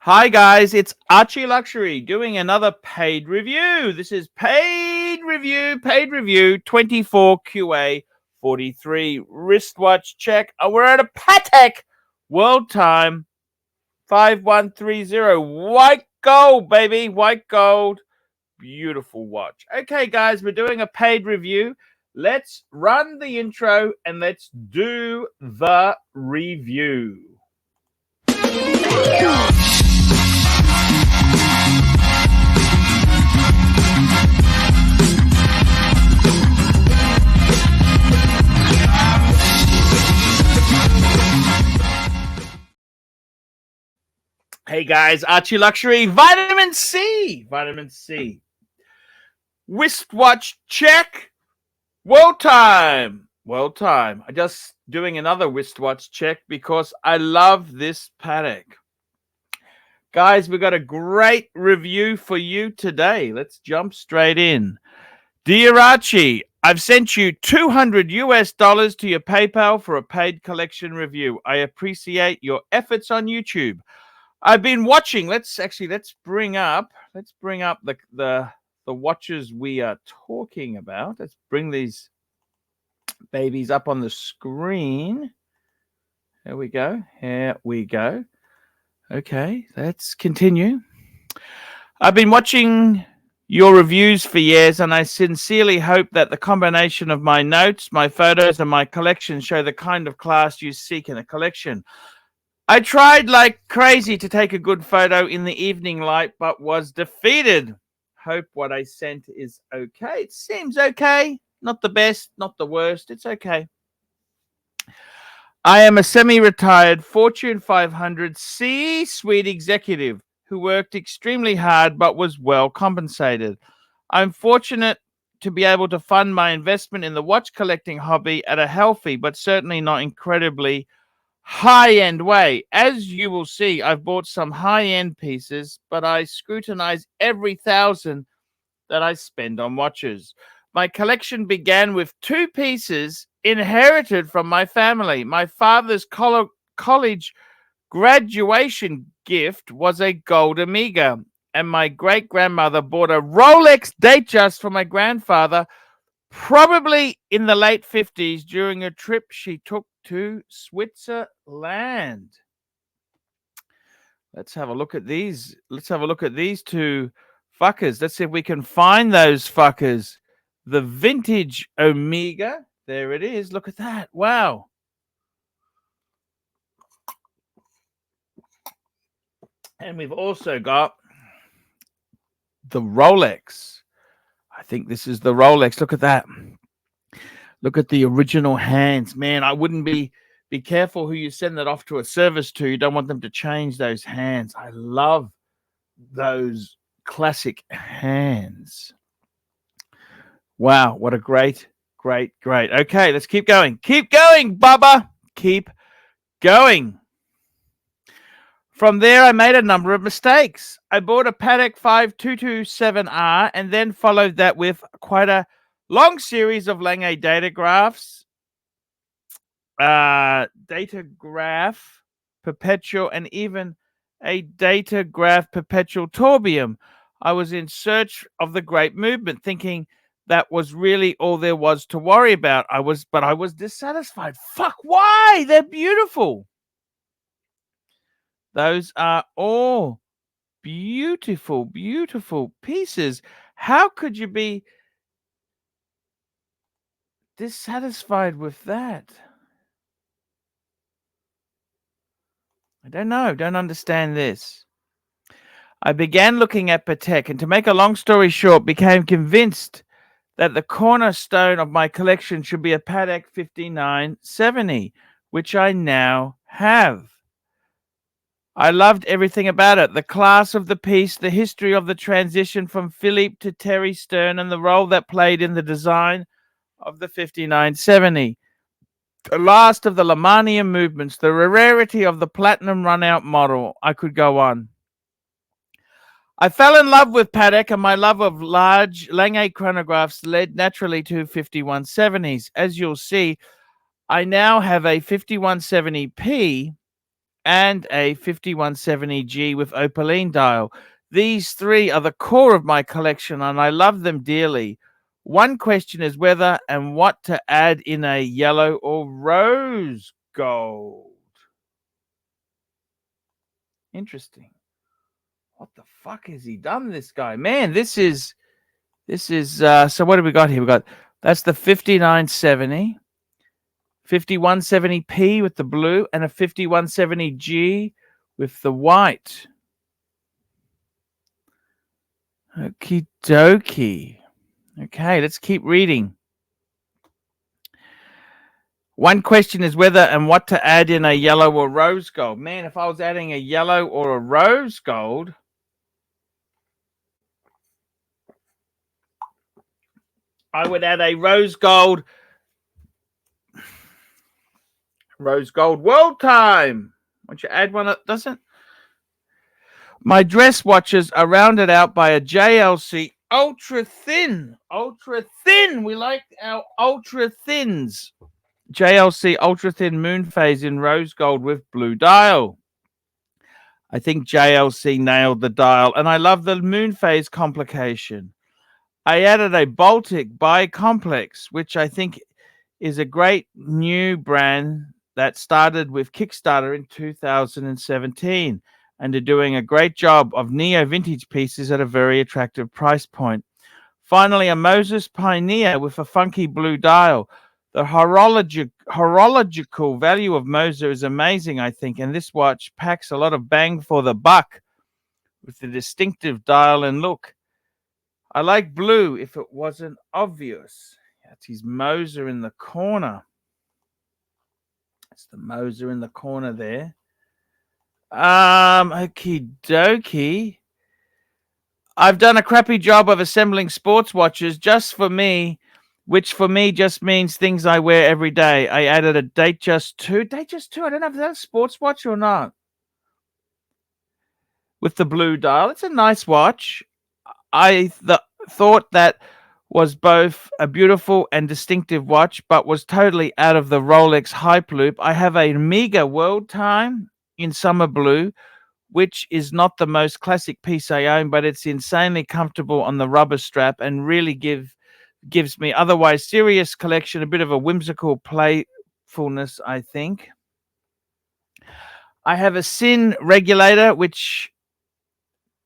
Hi guys, it's ArchieLuxury doing another paid review. This is paid review 24QA 43 wristwatch check. We're at a Patek world time 5130 white gold, baby, white gold. Beautiful watch. Okay guys, we're doing a paid review. Let's run the intro and let's do the review. Hey guys, ArchieLuxury, vitamin C, wristwatch check, world time. I'm just doing another wristwatch check because I love this Patek. Guys, we've got a great review for you today. Let's jump straight in. Dear Archie, I've sent you $200 to your PayPal for a paid collection review. I appreciate your efforts on YouTube. I've been watching. Let's bring up the watches we are talking about. Let's bring these babies up on the screen. Here we go. Okay, let's continue. I've been watching your reviews for years, and I sincerely hope that the combination of my notes, my photos, and my collection show the kind of class you seek in a collection. I tried like crazy to take a good photo in the evening light, but was defeated. Hope what I sent is okay. It seems okay. Not the best, not the worst. It's okay. I am a semi-retired Fortune 500 C-suite executive who worked extremely hard but was well compensated. I'm fortunate to be able to fund my investment in the watch collecting hobby at a healthy but certainly not incredibly high-end way. As you will see, I've bought some high-end pieces, but I scrutinize every $1,000 that I spend on watches. My collection began with two pieces inherited from my family. My father's college graduation gift was a gold Omega, and my great-grandmother bought a Rolex Datejust for my grandfather, probably in the late 50s during a trip she took to Switzerland. Let's have a look at these. Let's have a look at these two fuckers. Let's see if we can find those fuckers. The vintage Omega. There it is. Look at that. Wow. And we've also got the Rolex. I think this is the Rolex. Look at that. Look at the original hands. Man, I wouldn't be careful who you send that off to a service to. You don't want them to change those hands. I love those classic hands. Wow, what a great. Okay, let's keep going. Keep going, Bubba. Keep going. From there, I made a number of mistakes. I bought a Patek 5227R and then followed that with quite a long series of Lange datagraphs, Datagraph Perpetual, and even a Datagraph Perpetual Torbium. I was in search of the great movement, thinking that was really all there was to worry about. But I was dissatisfied. Fuck, why? They're beautiful. Those are all beautiful pieces. How could you be dissatisfied with that? I don't know. Don't understand this. I began looking at Patek, and to make a long story short, became convinced that the cornerstone of my collection should be a Patek 5970, which I now have. I loved everything about it. The class of the piece, the history of the transition from Philippe to Terry Stern, and the role that played in the design of the 5970. The last of the Lemanian movements, the rarity of the platinum run-out model. I could go on. I fell in love with Patek, and my love of large Lange chronographs led naturally to 5170s. As you'll see, I now have a 5170P and a 5170G with opaline dial. These three are the core of my collection, and I love them dearly. One question is whether and what to add in a yellow or rose gold. Interesting. What the fuck has he done, this guy? Man, this is so what have we got here? We got, that's the 5970, 5170P with the blue, and a 5170G with the white. Okie dokie. Okay, let's keep reading. One question is whether and what to add in a yellow or rose gold. Man, if I was adding a yellow or a rose gold, I would add a rose gold world time. Once you add one, it doesn't. My dress watches are rounded out by a JLC ultra thin. Ultra thin. We like our ultra thins. JLC ultra thin moon phase in rose gold with blue dial. I think JLC nailed the dial, and I love the moon phase complication. I added a Baltic Bicomplex, which I think is a great new brand that started with Kickstarter in 2017, and are doing a great job of neo vintage pieces at a very attractive price point. Finally, a Moses Pioneer with a funky blue dial. The horological value of Moser is amazing, I think, and this watch packs a lot of bang for the buck with the distinctive dial and look. I like blue if it wasn't obvious. That's his Moser in the corner. That's the Moser in the corner there. Okie dokie. I've done a crappy job of assembling sports watches just for me, which for me just means things I wear every day. I added a Datejust 2. Datejust 2, I don't know if that's a sports watch or not. With the blue dial. It's a nice watch. I thought that was both a beautiful and distinctive watch, but was totally out of the Rolex Hyperloop. I have a Omega World Time in summer blue, which is not the most classic piece I own, but it's insanely comfortable on the rubber strap and really gives me otherwise serious collection a bit of a whimsical playfulness, I think. I have a SIN regulator, which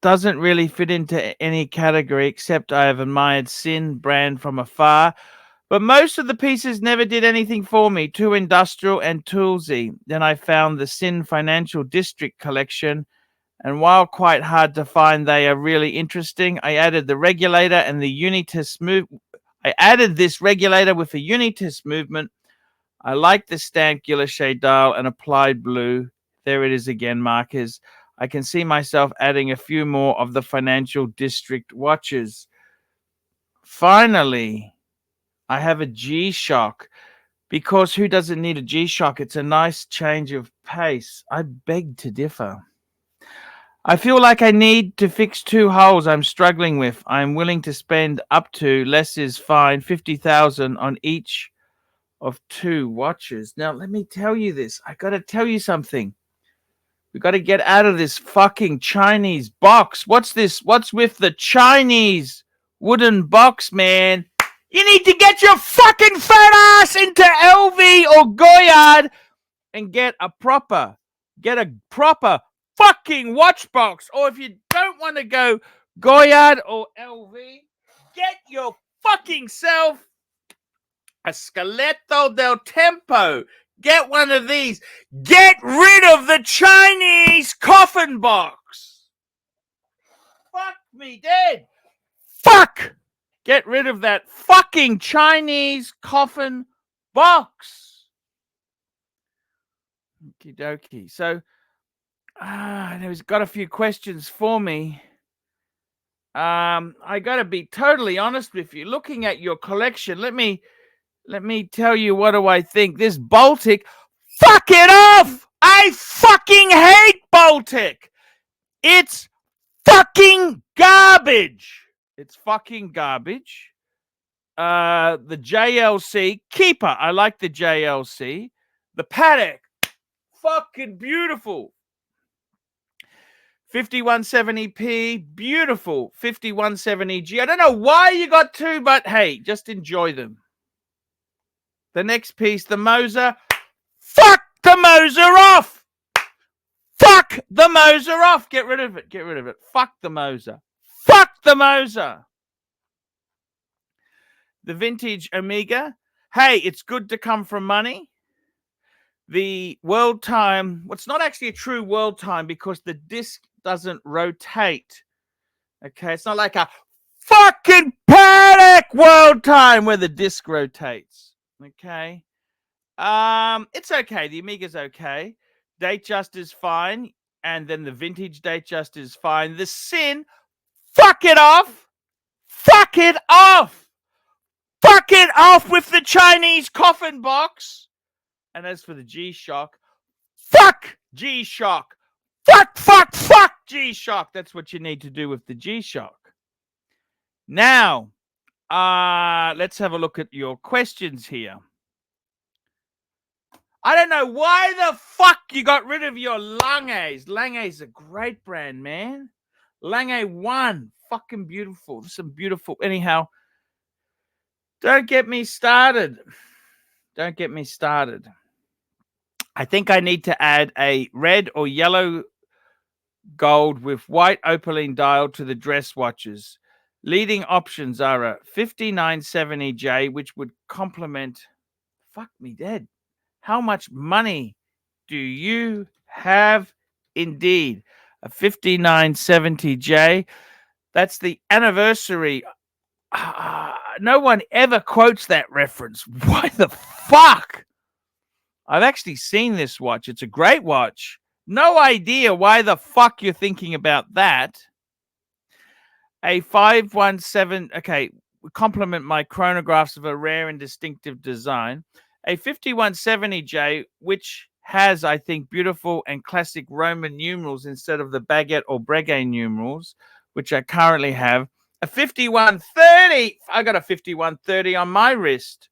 doesn't really fit into any category, except I have admired SIN brand from afar. But most of the pieces never did anything for me, too industrial and toolsy. Then I found the SIN Financial District collection, and while quite hard to find, they are really interesting. I added the regulator and the Unitus move. I added this regulator with a Unitus movement. I like the stamped Guilloche dial and applied blue. There it is again, markers. I can see myself adding a few more of the Financial District watches. Finally, I have a G-Shock, because who doesn't need a G-Shock? It's a nice change of pace. I beg to differ. I feel like I need to fix two holes I'm struggling with. I'm willing to spend up to, less is fine, 50,000 on each of two watches. Now, let me tell you this. I got to tell you something. We got to get out of this fucking Chinese box. What's this? What's with the Chinese wooden box, man? You need to get your fucking fat ass into LV or Goyard and get a proper fucking watch box. Or if you don't want to go Goyard or LV, get your fucking self a Skeletto del Tempo. Get one of these. Get rid of the Chinese coffin box. Fuck me dead. Fuck. Get rid of that fucking Chinese coffin box. Okie dokie. So, he's got a few questions for me. I got to be totally honest with you. Looking at your collection, let me tell you, what do I think? This Baltic, fuck it off! I fucking hate Baltic! It's fucking garbage! It's fucking garbage. The JLC, keeper. I like the JLC. The Paddock, fucking beautiful. 5170p, beautiful. 5170G. I don't know why you got two, but hey, just enjoy them. The next piece, the Moser. Fuck the Moser off! Fuck the Moser off! Get rid of it. Get rid of it. Fuck the Moser. Fuck the Moser. The vintage Omega. Hey, it's good to come from money. The world time. Well, it's not actually a true world time because the disc doesn't rotate. Okay, it's not like a fucking Paddock world time where the disc rotates. Okay. It's okay. The Omega's okay. Datejust is fine. And then the vintage Datejust is fine. The Sin, fuck it off. Fuck it off. Fuck it off with the Chinese coffin box. And as for the G-Shock, fuck G-Shock. Fuck G-Shock. That's what you need to do with the G-Shock. Now, let's have a look at your questions here. I don't know why the fuck you got rid of your Lange's. Lange's a great brand, man. Lange 1, fucking beautiful. Some beautiful. Anyhow, don't get me started. Don't get me started. I think I need to add a red or yellow gold with white opaline dial to the dress watches. Leading options are a 5970J, which would complement. Fuck me dead. How much money do you have? Indeed, a 5970J. That's the anniversary. No one ever quotes that reference. Why the fuck? I've actually seen this watch. It's a great watch. No idea why the fuck you're thinking about that. A 517. Okay, complement my chronographs of a rare and distinctive design. A 5170J, which has, I think, beautiful and classic Roman numerals instead of the baguette or breguet numerals, which I currently have. A 5130. I got a 5130 on my wrist.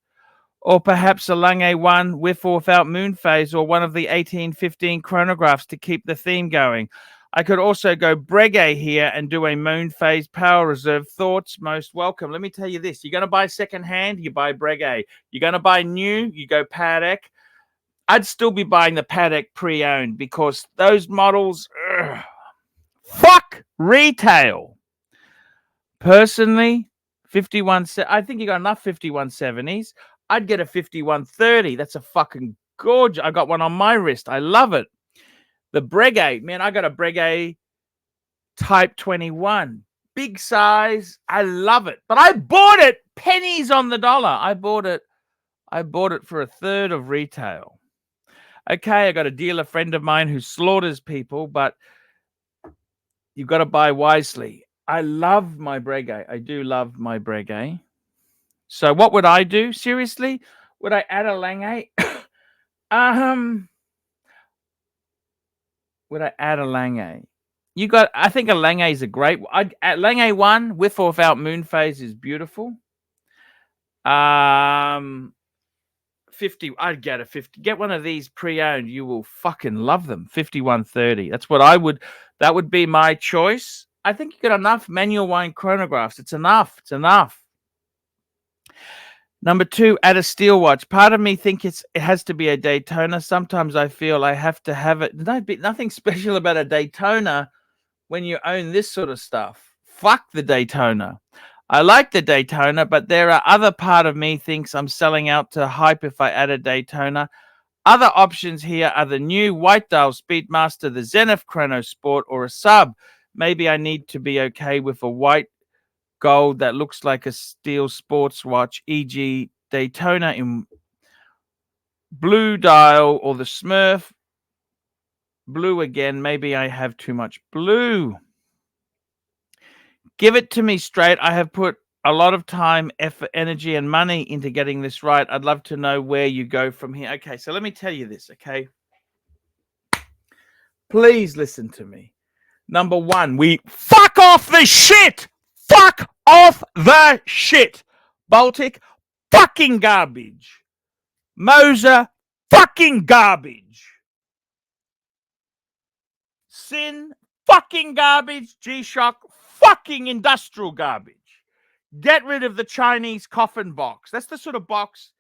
Or perhaps a Lange 1 with or without moon phase, or one of the 1815 chronographs to keep the theme going. I could also go breguet here and do a moon phase power reserve. Thoughts? Most welcome. Let me tell you this. You're going to buy secondhand, you buy breguet. You're going to buy new, you go Paddock. I'd still be buying the Paddock pre-owned because those models, fuck retail. Personally, 51. I think you got enough 5170s. I'd get a 5130. That's a fucking gorgeous. I got one on my wrist. I love it. The breguet, man, I got a breguet Type 21. Big size. I love it. But I bought it pennies on the dollar. I bought it for a third of retail. Okay, I got a dealer friend of mine who slaughters people, but you've got to buy wisely. I love my breguet. I do love my breguet. So what would I do? Seriously? Would I add a Lange? Would I add a Lange? I think a Lange is a great. Lange 1 with or without moon phase is beautiful. 50. I'd get a 50. Get one of these pre-owned. You will fucking love them. 5130. That's what I would. That would be my choice. I think you got enough manual wine chronographs. It's enough. It's enough. Number 2, add a steel watch. Part of me think it has to be a Daytona. Sometimes I feel I have to have it. Nothing special about a Daytona when you own this sort of stuff. Fuck the Daytona. I like the Daytona, but there are other part of me thinks I'm selling out to hype if I add a Daytona. Other options here are the new White Dial Speedmaster, the Zenith Chrono Sport, or a sub. Maybe I need to be okay with a white gold that looks like a steel sports watch, e.g. Daytona in blue dial, or the Smurf blue again. Maybe I have too much blue. Give it to me straight. I have put a lot of time, effort, energy, and money into getting this right. I'd love to know where you go from here. Okay, so let me tell you this, okay? Please listen to me. Number 1, we fuck off the shit! Fuck off the shit! Baltic, fucking garbage. Moser, fucking garbage. Sin, fucking garbage. G-Shock, fucking industrial garbage. Get rid of the Chinese coffin box. That's the sort of box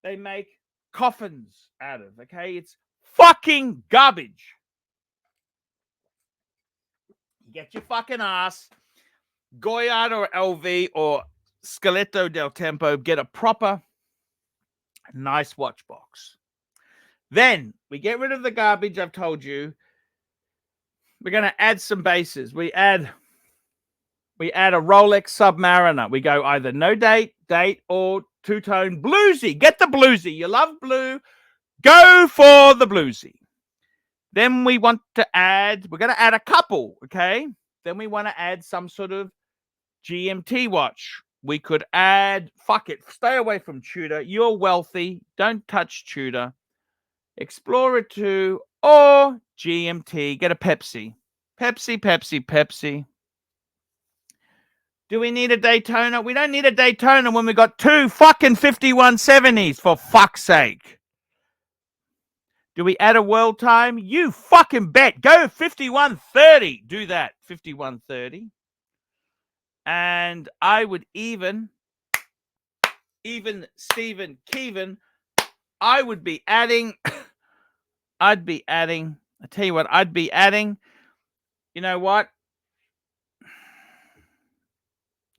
they make coffins out of, okay? It's fucking garbage. Get your fucking ass, Goyard or LV or Skeletto del Tempo, get a proper, nice watch box. Then we get rid of the garbage, I've told you. We're going to add some bases. We add a Rolex Submariner. We go either no date, or two-tone bluesy. Get the bluesy. You love blue. Go for the bluesy. Then we want to add, we're going to add a couple, okay? Then we want to add some sort of GMT watch. We could add, fuck it, stay away from Tudor. You're wealthy. Don't touch Tudor. Explorer 2 or GMT. Get a Pepsi. Pepsi. Do we need a Daytona? We don't need a Daytona when we got two fucking 5170s, for fuck's sake. Do we add a world time? You fucking bet. Go 5130. Do that. 5130. And I would even Stephen Keevan, I would be adding, I tell you what, I'd be adding, you know what?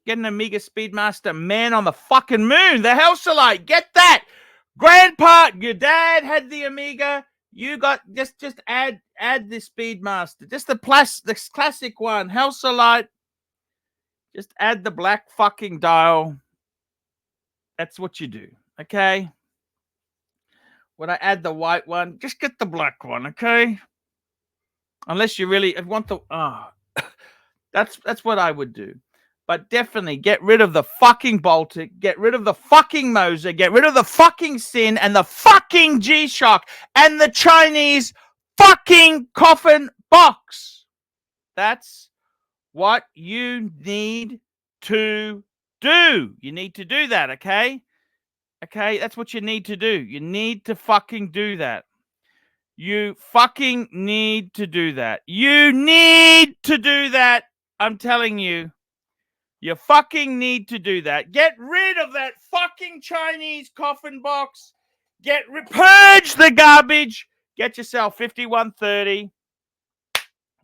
Get an Amiga Speedmaster Man on the fucking Moon. The Hellsolite. Get that. Grandpa, your dad had the Amiga. You got just add the Speedmaster. Just the classic one. Hellsolite. Just add the black fucking dial. That's what you do. Okay. When I add the white one, just get the black one, okay? Unless you really want the that's what I would do. But definitely get rid of the fucking Baltic, get rid of the fucking Moser, get rid of the fucking Sin and the fucking G-Shock and the Chinese fucking coffin box. That's what you need to do. You need to do that, okay? Okay, that's what you need to do. You need to fucking do that. You fucking need to do that. You need to do that. I'm telling you. You fucking need to do that. Get rid of that fucking Chinese coffin box. Purge the garbage. Get yourself 5130.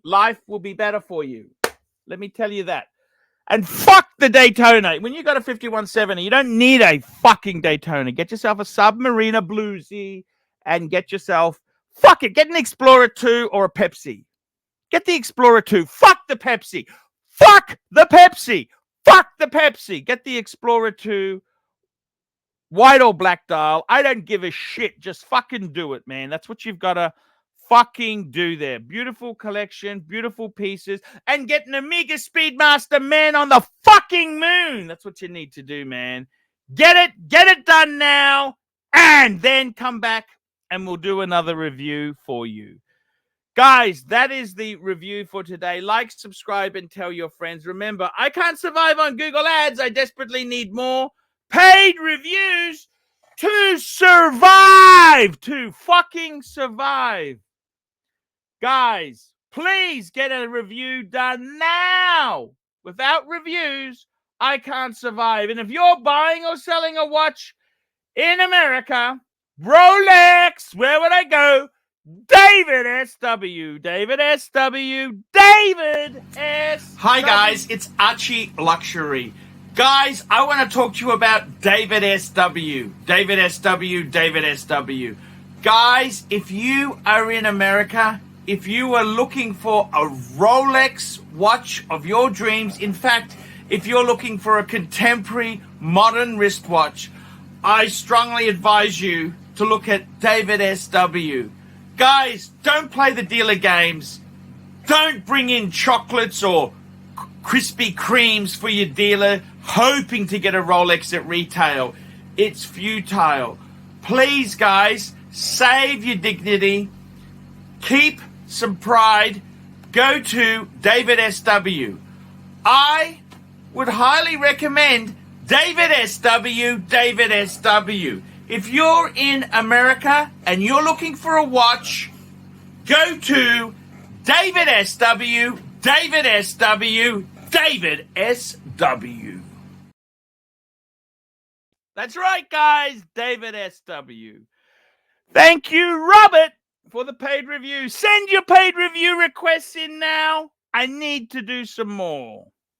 Life will be better for you. Let me tell you that. And fuck the Daytona. When you got a 5170, you don't need a fucking Daytona. Get yourself a Submariner Bluesy and get yourself, fuck it, get an Explorer 2 or a Pepsi. Get the Explorer 2. Fuck the Pepsi. Fuck the Pepsi. Fuck the Pepsi. Get the Explorer 2, white or black dial. I don't give a shit. Just fucking do it, man. That's what you've got to fucking do there. Beautiful collection, beautiful pieces, and get an Amiga Speedmaster Man on the fucking Moon. That's what you need to do, man. Get it done now, and then come back and we'll do another review for you. Guys, that is the review for today. Like, subscribe, and tell your friends. Remember, I can't survive on Google Ads. I desperately need more paid reviews to survive. To fucking survive. Guys, please get a review done now. Without reviews, I can't survive. And if you're buying or selling a watch in America, Rolex, where would I go? David SW. Hi, guys. It's ArchieLuxury. Guys, I want to talk to you about David SW. Guys, if you are in America, if you are looking for a Rolex watch of your dreams, in fact, if you're looking for a contemporary modern wristwatch, I strongly advise you to look at David SW. Guys, don't play the dealer games. Don't bring in chocolates or Krispy Kremes for your dealer hoping to get a Rolex at retail. It's futile. Please, guys, save your dignity. Keep some pride. Go to David SW. I would highly recommend David SW. If you're in America and you're looking for a watch, go to David SW, David SW, David SW. That's right, guys. David SW. Thank you, Robert, for the paid review. Send your paid review requests in now. I need to do some more.